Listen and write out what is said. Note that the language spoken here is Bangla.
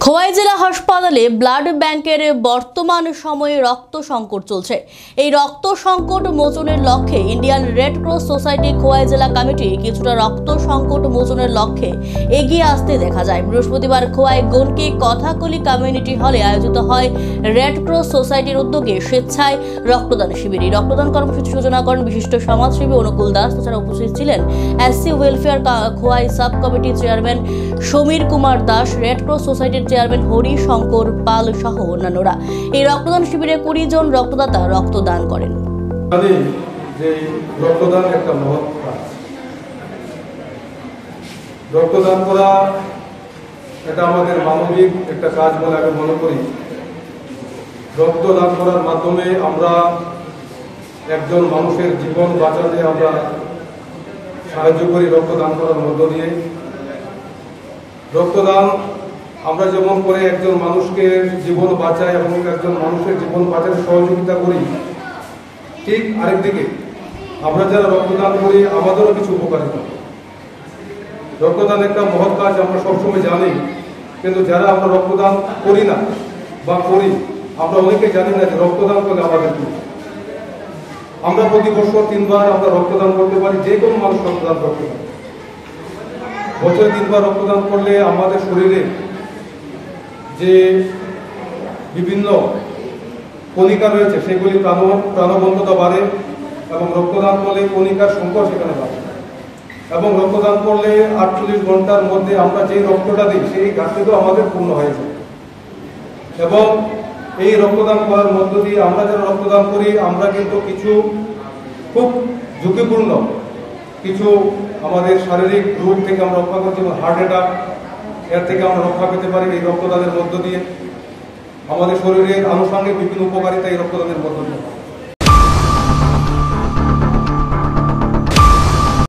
খোয়াই জেলা হাসপাতালে ব্লাড ব্যাংকের বর্তমান সময়ে রক্ত সংকট চলছে। এই রক্ত সংকট মোচনের লক্ষ্যে Indian red cross society Khowai জেলা কমিটি কিছুটা রক্ত সংকট মোচনের লক্ষ্যে এগিয়ে আসতে দেখা যায়। বৃহস্পতিবার খোয়াই গনকি কথাকলি কমিউনিটি হলে আয়োজিত হয় রেড ক্রস সোসাইটির উদ্যোগে স্বেচ্ছায় রক্তদান শিবির। এই রক্তদান কর্মসূচি সূচনা করেন বিশিষ্ট সমাজসেবী অনুকূল দাস। তাছাড়া উপস্থিত ছিলেন SC welfare Khowai sub committee chairman Samir Kumar Das, red cross সোসাইটির চেয়ারম্যান হরি শঙ্কর পাল সহ অন্যান্যরা। এই রক্তদান শিবিরে 20 জন রক্তদাতা রক্তদান করেন। রক্তদান একটা মহৎ কাজ। রক্তদান করা এটা আমাদের মানবিক একটা কাজ বলে আমি মনে করি। রক্তদান করার মাধ্যমে আমরা একজন মানুষের জীবন বাঁচাতে আমরা সাহায্য করি। রক্তদান করার মধ্য দিয়ে রক্তদান আমরা যেমন করে একজন মানুষকে জীবন বাঁচাই এবং একজন মানুষের জীবন বাঁচাতে সহযোগিতা করি, ঠিক আরেকদিকে আমরা যারা রক্তদান করি আমাদেরও কিছু উপকারিতা। রক্তদান একটা মহৎ কাজ আমরা সবসময় জানি, কিন্তু যারা আমরা রক্তদান করি না বা করি আমরা অনেকে জানি না যে রক্তদান করলে আমাদের কি। আমরা প্রতি বছর 3 বার আমরা রক্তদান করতে পারি, যে কোনো মানুষ রক্তদান করতে পারে। বছরে 3 বার রক্তদান করলে আমাদের শরীরে যে বিভিন্ন কণিকা রয়েছে সেগুলি প্রাণবন্ততা বাড়ে এবং রক্তদান করলে কণিকার সংখ্যা সেখানে বাড়ে এবং রক্তদান করলে 48 ঘন্টার মধ্যে আমরা যে রক্তটা দিই সেই ঘাটতিটাও আমাদের পূর্ণ হয়ে যায়। এবং এই রক্তদান করার মধ্য দিয়ে আমরা যারা রক্তদান করি আমরা কিন্তু কিছু খুব ঝুঁকিপূর্ণ কিছু আমাদের শারীরিক রোগ থেকে আমরা রক্ষা করতে, যেমন হার্ট অ্যাটাক, এর থেকে আমরা রক্ষা পেতে পারি এই রক্তদানের মধ্য দিয়ে। আমাদের শরীরের আনুষঙ্গিক বিভিন্ন উপকারিতা এই রক্তদানের মধ্য দিয়ে।